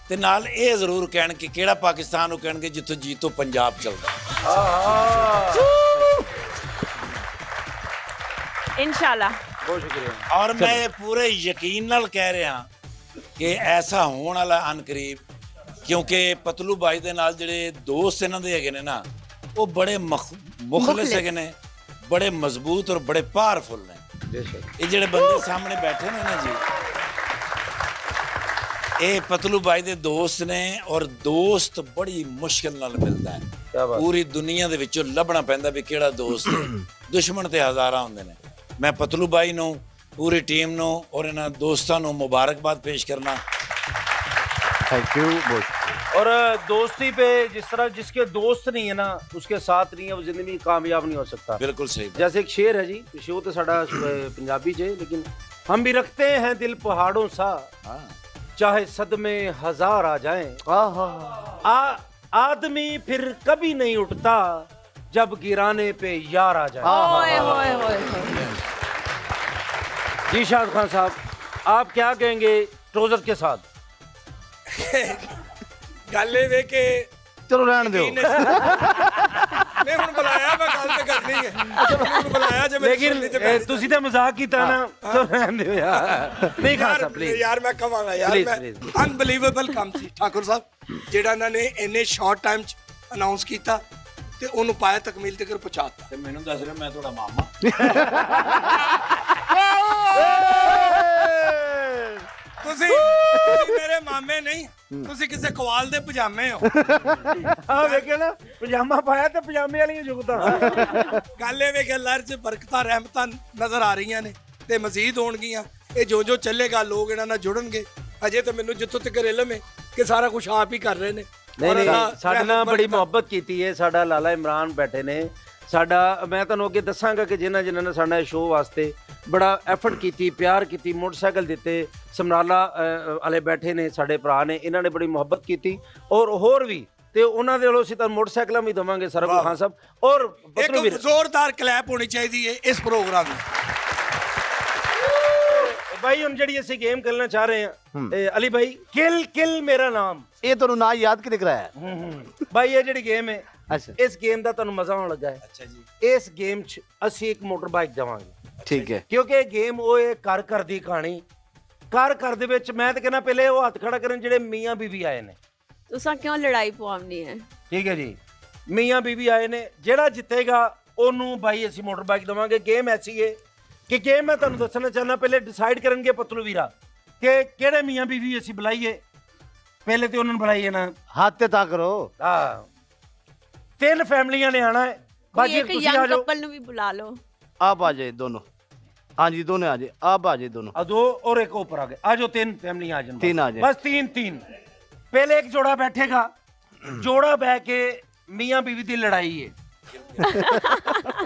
[SPEAKER 5] ਤੇ ਨਾਲ ਇਹ ਜ਼ਰੂਰ ਕਹਿਣ ਕਿ ਕਿਹੜਾ ਪਾਕਿਸਤਾਨ, ਉਹ ਕਹਿਣਗੇ ਜਿੱਥੋਂ ਜੀਤੋ ਪੰਜਾਬ ਚੱਲਦਾ।
[SPEAKER 1] इंशाल्लाह।
[SPEAKER 3] बहुत शुक्रिया।
[SPEAKER 5] ਔਰ ਮੈਂ ਇਹ ਪੂਰੇ ਯਕੀਨ ਨਾਲ ਕਹਿ ਰਿਹਾ ਕਿ ਐਸਾ ਹੋਣ ਵਾਲਾ ਅਨਕਰੀਬ, ਕਿਉਂਕਿ ਪਤਲੂ ਬਾਈ ਦੇ ਨਾਲ ਜਿਹੜੇ ਦੋਸਤ ਇਹਨਾਂ ਦੇ ਹੈਗੇ ਨੇ ਨਾ, ਉਹ ਬੜੇ ਮੁਖਲਿਸ ਹੈਗੇ ਨੇ, ਬੜੇ ਮਜ਼ਬੂਤ ਔਰ ਬੜੇ ਪਾਵਰਫੁਲ ਨੇ। ਇਹ ਜਿਹੜੇ ਬੰਦੇ ਸਾਹਮਣੇ ਬੈਠੇ ਨੇ ਨਾ ਜੀ, ਇਹ ਪਤਲੂ ਬਾਈ ਦੇ ਦੋਸਤ ਨੇ ਔਰ ਦੋਸਤ ਬੜੀ ਮੁਸ਼ਕਿਲ ਨਾਲ ਮਿਲਦਾ ਹੈ। ਪੂਰੀ ਦੁਨੀਆ ਦੇ ਵਿੱਚੋਂ ਲੱਭਣਾ ਪੈਂਦਾ ਵੀ ਕਿਹੜਾ ਦੋਸਤ ਹੈ। ਦੁਸ਼ਮਣ ਤੇ ਹਜ਼ਾਰਾਂ ਹੁੰਦੇ ਨੇ। ਮੈਂ ਪਤਲੂ ਬਾਈ ਨੂੰ, पूरी टीम नो और इन दोस्तों नो मुबारकबाद पेश करना।
[SPEAKER 2] थैंक यू बहुत।
[SPEAKER 3] और दोस्ती पे जिस तरह जिसके दोस्त नहीं है ना, उसके साथ नहीं है, वो जिंदगी में कामयाब नहीं हो सकता।
[SPEAKER 5] बिल्कुल सही।
[SPEAKER 3] जैसे एक शेर है जी, शो तो साडा पंजाबी च, लेकिन हम भी रखते हैं दिल पहाड़ों सा, चाहे सदमे हजार आ जाएं, आदमी फिर कभी नहीं उठता जब गिराने पे यार आ जाए। जी शाद खान साहब, आप क्या कहेंगे ट्रोजर के साथ?
[SPEAKER 7] ਗੱਲ ਇਹ ਵੇ ਕਿ
[SPEAKER 2] ਚਲੋ ਰਹਿਣ ਦਿਓ।
[SPEAKER 7] ਨਹੀਂ ਹੁਣ ਬੁਲਾਇਆ, ਮੈਂ ਗੱਲ ਤੇ ਕਰਨੀ ਹੈ। ਹੁਣ ਬੁਲਾਇਆ ਜੇ ਮੈਂ
[SPEAKER 3] लेकिन ਤੁਸੀਂ ਤਾਂ ਮਜ਼ਾਕ ਕੀਤਾ ਨਾ, ਤਾਂ ਰਹਿਣ ਦਿਓ ਯਾਰ। ਨਹੀਂ ਖਾਨ ਸਾਹਿਬ ਪਲੀਜ਼
[SPEAKER 7] ਯਾਰ ਮੈਂ ਕਹਾਂਗਾ ਯਾਰ, ਮੈਂ ਅਨਬਲੀਵੇਬਲ ਕੰਮ ਸੀ ਠਾਕੁਰ ਸਾਹਿਬ ਜਿਹੜਾ ਇਹਨਾਂ ਨੇ ਇੰਨੇ ਸ਼ਾਰਟ ਟਾਈਮ ਚ ਅਨਾਉਂਸ ਕੀਤਾ ਤੇ ਉਹਨੂੰ ਪਾਇਆ ਤਕਮੀਲ ਤੱਕ ਪਹੁੰਚਾਤਾ।
[SPEAKER 5] ਤੇ ਮੈਨੂੰ ਦੱਸ ਰਿਹਾ ਮੈਂ ਤੁਹਾਡਾ ਮਾਮਾ।
[SPEAKER 7] ਤੁਸੀਂ ਮੇਰੇ ਮਾਮੇ ਨਹੀਂ, ਤੁਸੀਂ ਕਿਸੇ ਕਵਾਲ ਦੇ ਪਜਾਮੇ ਹੋ।
[SPEAKER 3] ਆ ਵੇਖਿਆ ਨਾ, ਪਜਾਮਾ ਪਾਇਆ ਤੇ ਪਜਾਮੇ ਵਾਲੀਆਂ ਜੁਗਤਾਂ।
[SPEAKER 7] ਗੱਲ ਇਹ ਵੇ ਕਿ ਅੱਲਾਹ ਚ ਬਰਕਤਾਂ ਰਹਿਮਤਾਂ ਨਜ਼ਰ ਆ ਰਹੀਆਂ ਨੇ ਤੇ ਮਜ਼ੀਦ ਹੋਣਗੀਆਂ। ਇਹ ਜੋ ਜੋ ਚੱਲੇਗਾ ਲੋਕ ਇਹਨਾਂ ਨਾਲ ਜੁੜਨਗੇ। ਅਜੇ ਤਾਂ ਮੈਨੂੰ ਜਿੱਥੋਂ ਤੱਕ ਇਲਮ ਹੈ ਕਿ ਸਾਰਾ ਕੁਝ ਆਪ ਹੀ ਕਰ ਰਹੇ ਨੇ।
[SPEAKER 3] ਨਹੀਂ ਸਾਡੇ ਨਾਲ ਬੜੀ ਮੁਹੱਬਤ ਕੀਤੀ ਹੈ। ਸਾਡਾ ਲਾਲਾ ਇਮਰਾਨ ਬੈਠੇ ਨੇ, ਸਾਡਾ ਮੈਂ ਤੁਹਾਨੂੰ ਅੱਗੇ ਦੱਸਾਂਗਾ ਕਿ ਜਿਨ੍ਹਾਂ ਨੇ ਸਾਡਾ ਸ਼ੋਅ ਵਾਸਤੇ ਬੜਾ ਐਫਰਟ ਕੀਤੀ, ਪਿਆਰ ਕੀਤੀ, ਮੋਟਰਸਾਈਕਲ ਦਿੱਤੇ। ਸਮਰਾਲਾ ਵਾਲੇ ਬੈਠੇ ਨੇ, ਸਾਡੇ ਭਰਾ ਨੇ, ਇਹਨਾਂ ਨੇ ਬੜੀ ਮੁਹੱਬਤ ਕੀਤੀ। ਔਰ ਹੋਰ ਵੀ ਤੇ ਉਹਨਾਂ ਦੇ ਵੱਲੋਂ ਅਸੀਂ ਤਾਂ ਮੋਟਰਸਾਈਕਲਾਂ ਵੀ ਦਵਾਂਗੇ ਸਰਗੁਣ ਖਾਨ ਸਾਹਿਬ। ਔਰ
[SPEAKER 7] ਇੱਕ ਜ਼ੋਰਦਾਰ ਕਲੈਪ ਹੋਣੀ ਚਾਹੀਦੀ ਹੈ ਇਸ ਪ੍ਰੋਗਰਾਮ ਨੂੰ।
[SPEAKER 3] ਭਾਈ ਹੁਣ ਜਿਹੜੀ ਅਸੀਂ ਗੇਮ खेलना चाह रहे हैं, ਅਲੀ ਭਾਈ, ਕਿਲ ਮੇਰਾ ਨਾਮ,
[SPEAKER 2] ਇਹ ਤੁਹਾਨੂੰ ਨਾ ਯਾਦ ਕਿਨੇ ਕਰਾਇਆ?
[SPEAKER 3] ਭਾਈ ਇਹ ਜਿਹੜੀ ਗੇਮ ਹੈ,
[SPEAKER 2] ਅੱਛਾ,
[SPEAKER 3] ਇਸ ਗੇਮ ਦਾ ਤੁਹਾਨੂੰ ਮਜ਼ਾ ਆਉਣ ਲੱਗਾ ਹੈ।
[SPEAKER 5] ਅੱਛਾ ਜੀ।
[SPEAKER 3] ਇਸ ਗੇਮ 'ਚ ਅਸੀਂ ਇੱਕ ਮੋਟਰ ਬਾਈਕ ਦੇਵਾਂਗੇ।
[SPEAKER 2] ਠੀਕ ਹੈ।
[SPEAKER 3] ਕਿਉਂਕਿ ਇਹ ਗੇਮ ਉਹ ਹੈ ਘਰ ਦੀ ਕਹਾਣੀ। ਘਰ ਦੇ ਵਿੱਚ ਮੈਂ ਤਾਂ ਕਹਿੰਦਾ ਪਹਿਲੇ ਉਹ ਹੱਥ ਖੜਾ ਕਰਨ ਜਿਹੜੇ ਮੀਆਂ ਬੀਵੀ ਆਏ ਨੇ।
[SPEAKER 1] तुसा क्यों लड़ाई पवानी है?
[SPEAKER 3] ਠੀਕ ਹੈ ਜੀ, ਮੀਆਂ ਬੀਵੀ ਆਏ ਨੇ, ਜਿਹੜਾ ਜਿੱਤੇਗਾ ਉਹਨੂੰ ਭਾਈ ਅਸੀਂ ਮੋਟਰ ਬਾਈਕ ਦੇਵਾਂਗੇ। ਗੇਮ ਐਸੀ ਹੈ ਕਿ ਗੇਮ ਮੈਂ ਤੁਹਾਨੂੰ ਦੱਸਣਾ ਚਾਹੁੰਦਾ, ਪਹਿਲੇ ਡਿਸਾਈਡ ਕਰਨਗੇ ਪਤਲੂ ਵੀਰਾ ਕਿ ਕਿਹੜੇ ਮੀਆਂ ਬੀਵੀ ਅਸੀਂ ਬੁਲਾਈਏ। ਪਹਿਲੇ ਤੇ ਉਹਨਾਂ ਨੂੰ ਬੁਲਾਈਏ ਨਾ,
[SPEAKER 2] ਹੱਥ ਤੇ ਤਾਂ ਕਰੋ।
[SPEAKER 3] ਹਾਂ, 3 ਫੈਮਲੀਆਂ ਨੇ ਆਣਾ ਹੈ। ਬਾਜੀ
[SPEAKER 1] एक
[SPEAKER 3] ਤੁਸੀਂ ਆ
[SPEAKER 1] यंग
[SPEAKER 3] ਜਾਓ।
[SPEAKER 1] कपल नु भी बुला लो।
[SPEAKER 2] आप आ जाए दोनों। हाँ जी दोनों आ जाए, आप आ जाए दोनों।
[SPEAKER 3] दो और एक ऊपर आ गए, आ जाओ। 3 फैमिली आ जाए,
[SPEAKER 2] 3 आ जाए।
[SPEAKER 3] बस 3। पहले एक जोड़ा बैठेगा, जोड़ा बह के मियां बीवी दी लड़ाई है।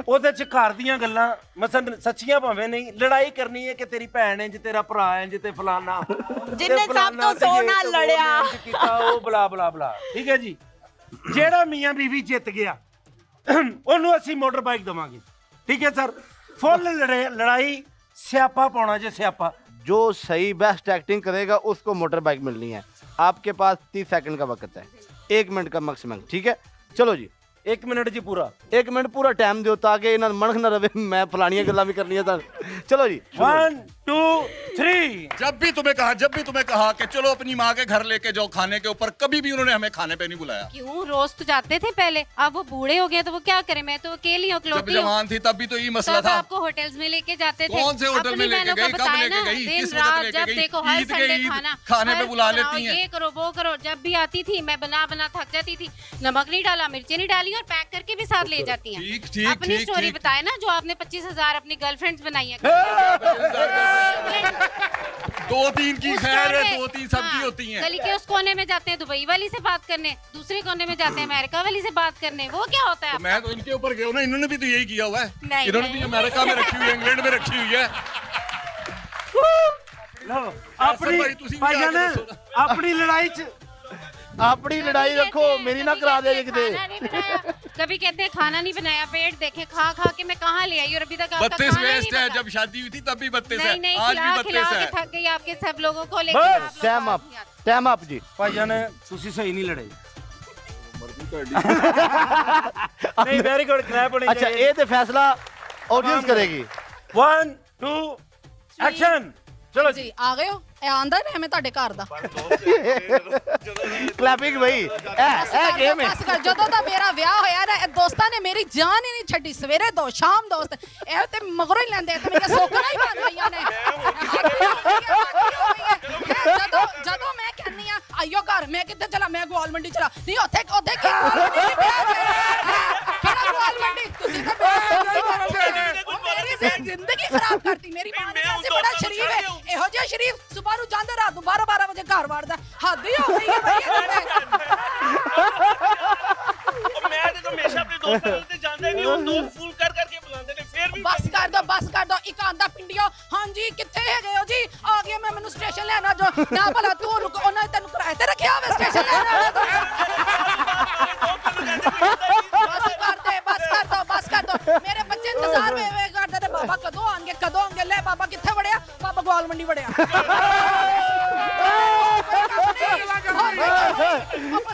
[SPEAKER 3] ਉਹਦੇ ਚ ਘਰ ਦੀਆਂ ਗੱਲਾਂ ਮਸਲ ਸੱਚੀਆਂ ਭਾਵੇਂ ਨਹੀਂ, ਲੜਾਈ ਕਰਨੀ ਹੈ ਕਿ ਤੇਰੀ ਭੈਣ ਹੈ, ਜੇ ਤੇਰਾ ਭਰਾ ਹੈ, ਜੇ ਤੇ ਫਲਾਨਾ
[SPEAKER 1] ਜਿੰਨੇ ਸਭ ਤੋਂ ਸੋਨਾ ਲੜਿਆ
[SPEAKER 3] ਕੀਤਾ, ਉਹ ਬਲਾ ਬਲਾ ਬਲਾ। ਠੀਕ ਹੈ ਜੀ। ਜਿਹੜਾ ਮੀਆਂ ਬੀਵੀ ਜਿੱਤ ਗਿਆ ਉਹਨੂੰ ਅਸੀਂ ਮੋਟਰ ਬਾਈਕ ਦੇਵਾਂਗੇ। ਠੀਕ ਹੈ ਸਰ। ਫੁੱਲ ਲੜਾਈ, ਸਿਆਪਾ ਪਾਉਣਾ ਜੇ ਸਿਆਪਾ।
[SPEAKER 2] जो सही बेस्ट एक्टिंग करेगा उसको मोटर बाइक मिलनी है। आपके पास 30 सेकंड का वक्त है, 1 मिनट का मैक्सिमम। ठीक है, चलो जी।
[SPEAKER 3] 1 मिनट जी पूरा,
[SPEAKER 2] 1 मिनट पूरा टाइम दो ताकि इन्हें मनख ना रवे मैं फलानियां गल्लां भी करनी है। चलो जी,
[SPEAKER 3] 1 2 3।
[SPEAKER 8] जब भी तुम्हें कहा कि चलो अपनी माँ के घर लेके जाओ खाने के ऊपर, कभी भी उन्होंने हमें खाने पे नहीं बुलाया।
[SPEAKER 9] क्यों? रोज तो जाते थे पहले, अब वो बूढ़े हो गए तो वो क्या करें? मैं तो अकेली हूँ,
[SPEAKER 8] जब
[SPEAKER 9] इकलौती हूँ।
[SPEAKER 8] जवान थी तब भी तो यही मसला
[SPEAKER 9] तब
[SPEAKER 8] था।
[SPEAKER 9] आपको होटल्स में लेके जाते थे।
[SPEAKER 8] कौन से होटल में
[SPEAKER 9] अपनी
[SPEAKER 8] लेके
[SPEAKER 9] बहनों
[SPEAKER 8] गई,
[SPEAKER 9] को
[SPEAKER 8] कब
[SPEAKER 9] बताया
[SPEAKER 8] लेके
[SPEAKER 9] ना,
[SPEAKER 8] गई,
[SPEAKER 9] दिन
[SPEAKER 8] किस वक्त
[SPEAKER 9] रात
[SPEAKER 8] लेके
[SPEAKER 9] जब
[SPEAKER 8] गई,
[SPEAKER 9] देखो हर
[SPEAKER 8] ईद के
[SPEAKER 9] संडे
[SPEAKER 8] ईद
[SPEAKER 9] खाना,
[SPEAKER 8] खाने पे
[SPEAKER 9] हर
[SPEAKER 8] बुला
[SPEAKER 9] बनाओ,
[SPEAKER 8] लेती हैं।
[SPEAKER 9] ये करो वो करो। जब भी आती थी मैं बना थक जाती थी, नमक नहीं डाला, मिर्ची नहीं डाली, और पैक करके भी साथ ले जाती हैं।
[SPEAKER 8] ठीक
[SPEAKER 9] अपनी स्टोरी बताए ना, जो आपने 25,000 अपनी गर्लफ्रेंड्स बनाई है।
[SPEAKER 8] 2-3 की
[SPEAKER 9] उस
[SPEAKER 8] खैर है,
[SPEAKER 9] कोने-
[SPEAKER 8] 2-3 सबकी
[SPEAKER 9] हाँ,
[SPEAKER 8] होती हैं।
[SPEAKER 9] गली के उस कोने में जाते हैं दुबई वाली से बात करने, दूसरे कोने में जाते हैं अमेरिका वाली से बात करने, वो क्या होता है?
[SPEAKER 8] तो मैं तो इनके ऊपर गया हूँ ना, इन्होंने भी तो यही किया हुआ है।
[SPEAKER 9] नहीं,
[SPEAKER 8] इन्होंने भी
[SPEAKER 9] नहीं।
[SPEAKER 8] अमेरिका में रखी हुई है, इंग्लैंड में रखी हुई है।
[SPEAKER 3] अपनी
[SPEAKER 8] भाई, तुसी भी
[SPEAKER 3] भाईजान
[SPEAKER 8] आके दसो ना।
[SPEAKER 3] अपनी लड़ाई च
[SPEAKER 2] अपनी लड़ाई
[SPEAKER 9] कभी
[SPEAKER 2] रखो,
[SPEAKER 9] कहते हैं-
[SPEAKER 2] मेरी ना
[SPEAKER 9] कभी
[SPEAKER 2] करा
[SPEAKER 9] कहते
[SPEAKER 2] दे
[SPEAKER 9] हैं
[SPEAKER 2] किते।
[SPEAKER 9] खाना नहीं बनाया, कभी कहते हैं खाना नहीं बनाया, पेट देखे खा खा के मैं कहाँ ले आई और अभी तक आपका
[SPEAKER 8] 32
[SPEAKER 9] खाना ही
[SPEAKER 8] वेस्ट
[SPEAKER 9] नहीं
[SPEAKER 8] है,
[SPEAKER 9] बना।
[SPEAKER 8] जब शादी हुई थी तब भी 32 है,
[SPEAKER 9] नहीं नहीं,
[SPEAKER 8] आज
[SPEAKER 9] खिला
[SPEAKER 8] भी
[SPEAKER 9] खिला
[SPEAKER 8] 32
[SPEAKER 9] के
[SPEAKER 8] है।
[SPEAKER 9] थक गई आपके सब लोगों को, लेकिन
[SPEAKER 3] बस,
[SPEAKER 9] आप लोग
[SPEAKER 2] टाइम
[SPEAKER 9] बात
[SPEAKER 2] अप,
[SPEAKER 9] नहीं आती।
[SPEAKER 2] टाइम अप जी।
[SPEAKER 3] ਭਾਈਜਾਨ ਤੁਸੀਂ ਸਹੀ ਨਹੀਂ ਲੜੇ ਨਹੀਂ ਵੈਰੀ ਗੁੱਡ ਕਲੈਪ ਹੋਣੀ
[SPEAKER 2] अच्छा ये तो फैसला ऑडियंस करेगी।
[SPEAKER 3] 1 2 ਐਕਸ਼ਨ ਚਲੋ ਜੀ
[SPEAKER 1] ਜੀ ਆ ਗਏ ਹੋ ਇਹ ਆਂਦਾ ਨਾ ਮੈਂ ਤੁਹਾਡੇ ਘਰ ਦਾ
[SPEAKER 2] क्लैपिंग भाई ए गेम है।
[SPEAKER 1] ਬਸ ਕਰ, ਜਦੋਂ ਦਾ ਮੇਰਾ ਵਿਆਹ ਹੋਇਆ ਨਾ ਇਹ ਦੋਸਤਾਂ ਨੇ ਮੇਰੀ ਜਾਨ ਹੀ ਨਹੀਂ ਛੱਡੀ, ਸਵੇਰੇ ਦੋ ਸ਼ਾਮ ਦੋਸਤ ਇਹ ਤੇ ਮਗਰੋਂ ਹੀ ਲੈਂਦੇ ਤੇ ਮੇਰੀਆਂ ਸੋਕਰਾਂ ਹੀ ਬਣ ਗਈਆਂ ਨੇ। ਜਦੋਂ ਮੈਂ ਕਹਿੰਨੀ ਆ ਆਇਓ ਘਰ, ਮੈਂ ਕਿੱਥੇ ਚਲਾ, ਮੈਂ ਗੋਲ ਮੰਡੀ ਚਲਾ, ਨਹੀਂ ਉੱਥੇ ਉੱਥੇ ਕੀ ਗੋਲ ਮੰਡੀ ਨਹੀਂ ਕਿਹੜਾ ਗੋਲ ਮੰਡੀ, ਤੁਸੀਂ ਤਾਂ ਮੇਰੀ ਜ਼ਿੰਦਗੀ ਖਰਾਬ ਕਰਤੀ। ਮੇਰੀ ਮਾਂ ਨੇ ਕਿਹਾ ਸੀ ਬੜਾ ਸ਼ਰੀਫ ਹੈ, ਇਹੋ ਜਿਹਾ ਸ਼ਰੀਫ ਸਵੇਰ ਨੂੰ ਜਾਂਦਾ ਰਾਤ ਨੂੰ 12 ਵਜੇ ਘਰ ਵੜਦਾ, ਹੱਦ ਹੀ ਹੋ ਗਈ ਹੈ ਬਈ
[SPEAKER 10] ਮੈਂ ਤੇ ਹਮੇਸ਼ਾ ਆਪਣੇ ਦੋਸਤਾਂ ਤੇ ਜਾਂਦਾ ਨਹੀਂ, ਉਹ ਦੋਸਤ ਫੂਲ ਕਰ ਕਰਕੇ ਬੁਲਾਉਂਦੇ ਨੇ, ਫਿਰ ਵੀ
[SPEAKER 1] ਬਸ ਕਰ ਦੋ ਇੱਕ ਆਂਦਾ ਪਿੰਡੀਓ, ਹਾਂਜੀ ਕਿੱਥੇ ਹੈਗੇ ਹੋ ਜੀ, ਆ ਗਿਆ ਮੈਂ, ਮੈਨੂੰ ਸਟੇਸ਼ਨ ਲੈਣਾ ਜੋ ਨਾ ਭਲਾ ਤੂੰ ਉਹਨਾਂ ਨੇ ਤੈਨੂੰ ਕਿਰਾਏ ਤੇ ਰੱਖਿਆ ਹੋਵੇ ਸਟੇਸ਼ਨ ਲੈਣਾ। ਬਸ ਕਰ ਦੋ ਮੇਰੇ ਬੱਚੇ ਇੰਤਜ਼ਾਰ ਵੇ ਕਰਦੇ ਤੇ ਬਾਬਾ ਕਦੋਂ ਆਣਗੇ ਲੈ ਬਾਬਾ ਕਿੱਥੇ ਵੜਿਆ, ਬਾਬਾ ਗੋਲ ਮੰਡੀ ਵੜਿਆ।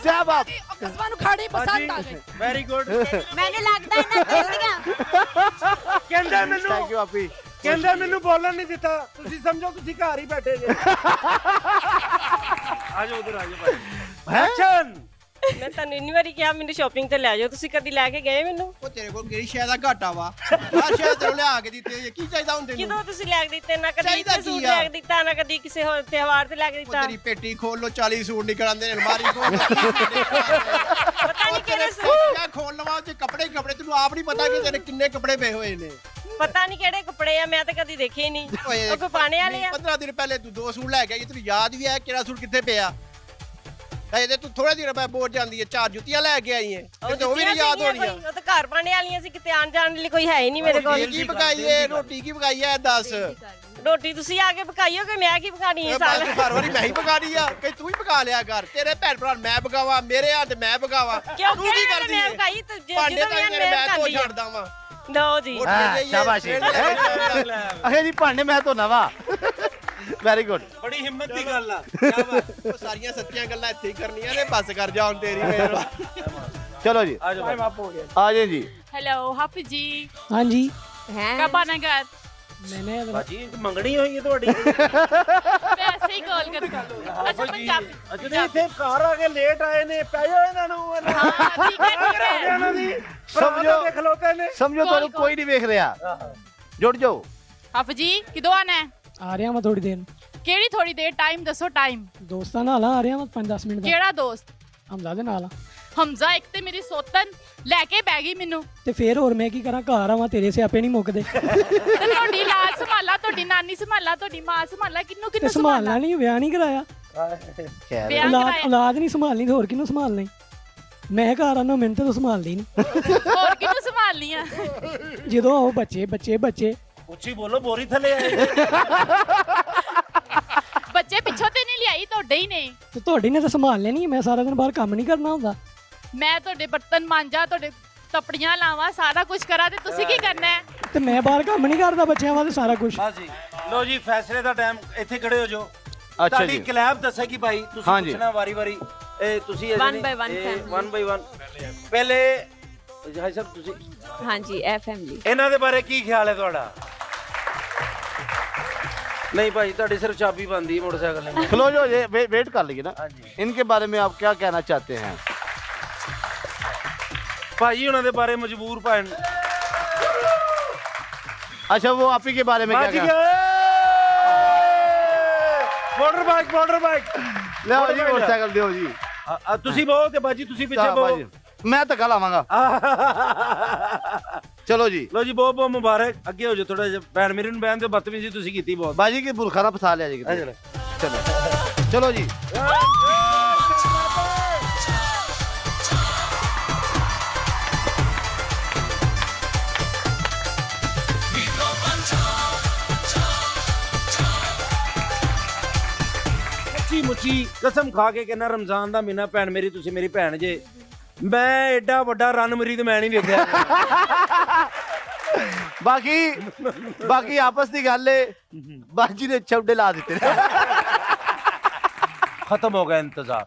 [SPEAKER 2] क्या बात।
[SPEAKER 1] ਕਸਮਾਂ ਨੂੰ ਖਾੜੀ ਪਸੰਦ ਆ ਗਈ।
[SPEAKER 3] ਵੈਰੀ ਗੁੱਡ
[SPEAKER 1] ਮੈਨੂੰ ਲੱਗਦਾ ਇਹਨਾਂ ਗਲਤੀਆਂ
[SPEAKER 3] ਕਹਿੰਦਾ ਮੈਨੂੰ
[SPEAKER 2] थैंक यू आपी।
[SPEAKER 3] ਕਹਿੰਦਾ ਮੈਨੂੰ ਬੋਲਣ ਨਹੀਂ ਦਿੱਤਾ, ਤੁਸੀਂ ਸਮਝੋ ਤੁਸੀਂ ਘਰ ਹੀ ਬੈਠੇ ਜੇ। ਆਜੋ ਉਧਰ ਆਜੋ ਭਾਈ ਐਕਸ਼ਨ
[SPEAKER 10] ਮੈਂ ਤੁਹਾਨੂੰ ਇੰਨੀ ਵਾਰੀ ਕਿਹਾ ਮੈਨੂੰ ਸ਼ਾਪਿੰਗ ਤੇ ਲੈ ਜਾਓ, ਤੁਸੀਂ ਕਦੀ ਲੈ ਕੇ ਗਏ ਮੈਨੂੰ?
[SPEAKER 11] ਉਹ ਤੇਰੇ ਕੋਲ ਕਿਹੜੀ ਸ਼ੈ ਦਾ ਘਾਟਾ ਵਾ ਆਹ ਸ਼ੈ ਤੈਨੂੰ ਲਿਆ ਕੇ ਦਿੱਤੇ, ਕੀ ਚਾਹੀਦਾ ਹੁੰਦੇ ਨੂੰ?
[SPEAKER 10] ਕਿਦੋਂ ਤੁਸੀਂ ਲੈ ਕੇ ਦਿੱਤੇ? ਨਾ ਕਦੀ
[SPEAKER 11] ਚਾਹੀਦਾ
[SPEAKER 10] ਇੱਥੇ ਸੂਟ
[SPEAKER 11] ਕੀ ਆ?
[SPEAKER 10] ਲੈ ਕੇ ਦਿੱਤਾ, ਨਾ ਕਦੀ ਕਿਸੇ ਹੋਰ ਤਿਉਹਾਰ ਤੇ ਲੈ ਕੇ
[SPEAKER 11] ਉਹ
[SPEAKER 10] ਦਿੱਤਾ।
[SPEAKER 11] ਤੇਰੀ ਪੇਟੀ ਖੋਲ ਲੋ, 40 ਸੂਟ ਨਿਕਲ ਆਉਂਦੇ ਨੇ, ਅਲਮਾਰੀ ਖੋਲ
[SPEAKER 10] ਪਤਾ ਨਹੀਂ ਕਿਹੜੇ ਸੂਟ,
[SPEAKER 11] ਮੈਂ ਖੋਲ ਲਵਾਂ ਤੇ ਕੱਪੜੇ ਹੀ ਕੱਪੜੇ, ਤੈਨੂੰ ਆਪ ਨਹੀਂ ਪਤਾ ਕਿ ਤੇਰੇ ਕਿੰਨੇ ਕੱਪੜੇ ਪਏ ਹੋਏ ਨੇ।
[SPEAKER 10] ਪਤਾ ਨਹੀਂ ਕਿਹੜੇ ਕੱਪੜੇ ਆ, ਮੈਂ ਤਾਂ ਕਦੀ ਦੇਖੇ ਹੀ ਨਹੀਂ। ਉਹ ਕੋਈ ਪਾਣੇ ਵਾਲੇ ਆ?
[SPEAKER 11] 15 ਦਿਨ ਪਹਿਲੇ ਤੂੰ 2 ਸੂਟ ਲੈ ਕੇ ਆਈ, ਤੈਨੂੰ ਯਾਦ ਵੀ ਹੈ ਕਿਹੜਾ ਸੂਟ ਕਿੱਥੇ ਪਿਆ? ਅਜੇ ਤੂੰ ਥੋੜੇ ਦਿਨ ਬਾਅਦ ਬੋਝ ਜਾਂਦੀ ਹੈ, 4 ਜੁੱਤੀਆਂ ਲੈ ਕੇ ਆਈ ਹੈ, ਤੇ ਉਹ ਵੀ ਨਹੀਂ ਯਾਦ ਹੋਣੀਆਂ।
[SPEAKER 10] ਉਹ ਤਾਂ ਘਰ ਪਾਣੇ ਵਾਲੀਆਂ ਸੀ, ਕਿਤੇ ਆਣ ਜਾਣ ਲਈ ਕੋਈ ਹੈ ਹੀ ਨਹੀਂ ਮੇਰੇ ਕੋਲ।
[SPEAKER 11] ਕੀ ਪਕਾਈ ਹੈ, ਰੋਟੀ ਕੀ ਪਕਾਈ ਹੈ ਦੱਸ?
[SPEAKER 10] ਰੋਟੀ ਤੁਸੀਂ ਆ ਕੇ ਪਕਾਈਓ ਕਿ ਮੈਂ ਕੀ ਪਕਾਣੀ ਹੈ ਸਾਲ?
[SPEAKER 11] ਹਰ ਵਾਰੀ ਮੈਂ ਹੀ ਪਕਾਣੀ ਆ, ਕਈ ਤੂੰ ਹੀ ਪਕਾ ਲਿਆ ਕਰ, ਤੇਰੇ ਭੈਣ ਭਰਾ ਮੈਂ ਪਕਾਵਾਂ, ਮੇਰੇ ਹੱਥ ਮੈਂ ਪਕਾਵਾਂ,
[SPEAKER 10] ਕਿਉਂ
[SPEAKER 11] ਤੂੰ ਕੀ ਕਰਦੀ
[SPEAKER 10] ਮੈਂ
[SPEAKER 11] ਹੈ?
[SPEAKER 10] ਪਕਾਈ ਤੇ
[SPEAKER 11] ਭਾਂਡੇ
[SPEAKER 10] ਜਦੋਂ
[SPEAKER 11] ਤਾਂ
[SPEAKER 10] ਵੀ
[SPEAKER 11] ਤੇਰੇ ਮੈਂ ਧੋ
[SPEAKER 10] ਪਕਾਉਂਦੀ ਆ।
[SPEAKER 11] ਛੱਡਦਾ ਵਾਂ।
[SPEAKER 10] ਲਓ ਜੀ
[SPEAKER 2] शाबाश। अरे जी भांडे मैं तो नवा। Very good.
[SPEAKER 3] ਬੜੀ ਹਿੰਮਤ ਦੀ ਗੱਲ ਆ, ਕੀ ਬਾਤ।
[SPEAKER 11] ਉਹ ਸਾਰੀਆਂ ਸੱਚੀਆਂ ਗੱਲਾਂ ਇੱਥੇ ਹੀ ਕਰਨੀਆਂ ਨੇ, ਬਸ ਕਰ ਜਾ ਹੁਣ ਤੇਰੀ ਮੇਰ।
[SPEAKER 2] चलो जी
[SPEAKER 3] ਆਜੋ ਭਾਈ
[SPEAKER 11] ਆਪ ਹੋ ਗਿਆ।
[SPEAKER 2] आ जाए जी।
[SPEAKER 1] हेलो हाफिज जी
[SPEAKER 7] हाँ जी
[SPEAKER 1] कब आना घर?
[SPEAKER 7] मैंने
[SPEAKER 3] ਬਾਜੀ ਮੰਗਣੀ ਹੋਈ ਹੈ ਤੁਹਾਡੀ।
[SPEAKER 1] वैसे ही कॉल कर अच्छा पंजाबी
[SPEAKER 3] ਅੱਜ ਦੇ ਇੱਥੇ ਘਰ ਆ ਕੇ ਲੇਟ ਆਏ ਨੇ, ਪੈ ਜਾਓ ਇਹਨਾਂ ਨੂੰ।
[SPEAKER 1] ठीक है
[SPEAKER 3] ਇਹਨਾਂ ਦੀ
[SPEAKER 2] ਸਮਝੋ।
[SPEAKER 3] ਦੇਖ ਖਲੋਤੇ ਨੇ।
[SPEAKER 2] समझो तो कोई नहीं देख रहा। जुड़ जाओ।
[SPEAKER 1] हाफिज जी किदों आना है?
[SPEAKER 7] आ रहा मैं थोड़ी देर
[SPEAKER 1] केड़ी थोड़ी देर टाइम दसो टाइम।
[SPEAKER 7] दोस्तां नाल आ रहा मैं 5-10 मिनट
[SPEAKER 1] केड़ा दोस्त?
[SPEAKER 7] हमजा दे नाल
[SPEAKER 1] हमजा एक ते मेरी सोतन लेके बह गई मेनू
[SPEAKER 7] ਤੇ ਫੇਰ ਹੋਰ ਮੈਂ ਕੀ ਕਰਾਂ, ਘਰ ਆਵਾਂ ਤੇਰੇ ਸਿਆਪੇ ਨਹੀਂ ਮੁੱਕਦੇ।
[SPEAKER 1] ਤੇ ਤੁਹਾਡੀ ਲਾਲ ਸੰਭਾਲਾ, ਤੁਹਾਡੀ ਨਾਨੀ ਸੰਭਾਲਾ, ਤੁਹਾਡੀ ਮਾਂ ਸੰਭਾਲਾ, ਕਿੰਨੂੰ
[SPEAKER 7] ਤੇ
[SPEAKER 1] ਕਿੰਨੂੰ
[SPEAKER 7] ਸੰਭਾਲਣਾ
[SPEAKER 1] ਸੰਭਾਲਾ?
[SPEAKER 7] ਨਹੀਂ, ਵਿਆਹ ਨਹੀਂ ਕਰਾਇਆ,
[SPEAKER 2] खैर
[SPEAKER 1] ਵਿਆਹ
[SPEAKER 7] ਔਲਾਦ
[SPEAKER 1] ਕਰਾਇਆ
[SPEAKER 7] ਔਲਾਦ ਨਹੀਂ ਸੰਭਾਲਣੀ ਤੇ ਹੋਰ ਕਿਹਨੂੰ ਸੰਭਾਲਣੀ? ਮੈਂ ਘਰ ਆਣਾ ਮਿੰਟ ਤੋਂ ਸੰਭਾਲਦੀ ਨਹੀਂ।
[SPEAKER 1] ਹੋਰ ਕਿੰਨੂੰ ਸੰਭਾਲਨੀ ਆ?
[SPEAKER 7] ਜਦੋਂ ਉਹ ਬੱਚੇ
[SPEAKER 3] ਉੱਚੀ ਬੋਲੋ, ਬੋਰੀ ਥੱਲੇ ਆਏ।
[SPEAKER 1] ਬੱਚੇ ਪਿੱਛੋਂ ਤੇ ਨਹੀਂ ਲਿਆਈ, ਤੁਹਾਡੇ ਹੀ ਨੇ।
[SPEAKER 7] ਤੇ ਤੁਹਾਡੀ ਨੇ ਤਾਂ ਸੰਭਾਲ ਲੈਣੀ, ਮੈਂ ਸਾਰਾ ਦਿਨ ਬਾਹਰ ਕੰਮ ਨਹੀਂ ਕਰਨਾ ਹੁੰਦਾ।
[SPEAKER 1] ਮੈਂ ਤੁਹਾਡੇ ਬਰਤਨ ਮਾਂਜਾ, ਤੁਹਾਡੇ ਤਪੜੀਆਂ ਲਾਵਾਂ, ਸਾਰਾ ਕੁਝ ਕਰਾਂ ਤੇ ਤੁਸੀਂ ਕੀ ਕਰਨਾ ਹੈ?
[SPEAKER 7] ਤੇ ਮੈਂ ਬਾਹਰ ਕੰਮ ਨਹੀਂ ਕਰਦਾ ਬੱਚਿਆਂ ਵਾਸਤੇ ਸਾਰਾ ਕੁਝ।
[SPEAKER 3] ਬਸ ਜੀ, ਲਓ ਜੀ ਫੈਸਲੇ ਦਾ ਟਾਈਮ, ਇੱਥੇ ਖੜੇ ਹੋ ਜਾਓ।
[SPEAKER 2] अच्छा
[SPEAKER 3] ਤੁਹਾਡੀ
[SPEAKER 2] जी।
[SPEAKER 3] ਕਲੈਬ ਦੱਸੇਗੀ ਭਾਈ, ਤੁਸੀਂ
[SPEAKER 2] ਹਾਂਜੀ।
[SPEAKER 3] ਪੁੱਛਣਾ ਵਾਰੀ-ਵਾਰੀ। ਇਹ ਤੁਸੀਂ
[SPEAKER 10] One by one family।
[SPEAKER 3] 1 ਬਾਈ 1 ਪਹਿਲੇ ਭਾਈ ਸਾਹਿਬ ਤੁਸੀਂ
[SPEAKER 10] ਹਾਂਜੀ ਇਹ ਫੈਮਿਲੀ।
[SPEAKER 3] ਇਹਨਾਂ ਦੇ ਬਾਰੇ ਕੀ ਖਿਆਲ ਹੈ ਤੁਹਾਡਾ? ਨਹੀਂ ਭਾਈ, ਤੁਹਾਡੀ ਸਿਰਫ ਚਾਬੀ ਬੰਦੀ ਹੈ ਮੋਟਰਸਾਈਕਲ ਨਹੀਂ।
[SPEAKER 2] खलो जो ये वेट कर लीजिए ना।
[SPEAKER 3] हाँ जी।
[SPEAKER 2] इनके बारे में आप क्या कहना चाहते हैं?
[SPEAKER 3] ਭਾਜੀ ਉਹਨਾਂ ਦੇ ਬਾਰੇ ਮਜਬੂਰ ਭੈਣ।
[SPEAKER 2] अच्छा वो आप ही के बारे में क्या कहना?
[SPEAKER 3] ਮੋਟਰ ਬਾਈਕ
[SPEAKER 2] ले आओ जी मोटरसाइकिल दियो जी।
[SPEAKER 3] ਤੁਸੀਂ ਬਹੁਤ ਤੇ ਬਾਜੀ ਤੁਸੀਂ ਪਿੱਛੇ
[SPEAKER 2] चा-
[SPEAKER 3] ਬਹੁਤ।
[SPEAKER 2] बाजी। मैं धक्का लावांगा। चलो जी
[SPEAKER 3] ਲੋ ਜੀ ਬਹੁਤ ਬਹੁਤ ਮੁਬਾਰਕ ਅੱਗੇ ਹੋ ਜਾਓ ਥੋੜਾ ਜਿਹਾ ਭੈਣ ਮੇਰੀ ਨੂੰ ਬੈਨ ਤੇ ਬਦਤਮੀਜ਼ੀ ਤੁਸੀਂ ਕੀਤੀ ਬਹੁਤ
[SPEAKER 2] बाजी की बुलखाना फसा लिया जी
[SPEAKER 3] ਆ ਚਲੋ
[SPEAKER 2] चलो चलो जी
[SPEAKER 3] ਸੱਚੀ ਮੁੱਚੀ ਕਸਮ ਖਾ ਕੇ ਕਹਿੰਦਾ ਰਮਜ਼ਾਨ ਦਾ ਮਹੀਨਾ ਭੈਣ ਮੇਰੀ ਤੁਸੀਂ ਮੇਰੀ ਭੈਣ ਜੇ ਮੈਂ ਐਡਾ ਵੱਡਾ ਰਨ ਮਰੀਦ ਮੈਂ ਨਹੀਂ ਵੇਖਿਆ
[SPEAKER 2] बाकी आपस की गल है बाजी ने चौडे ला दिते
[SPEAKER 3] खत्म हो गया इंतजार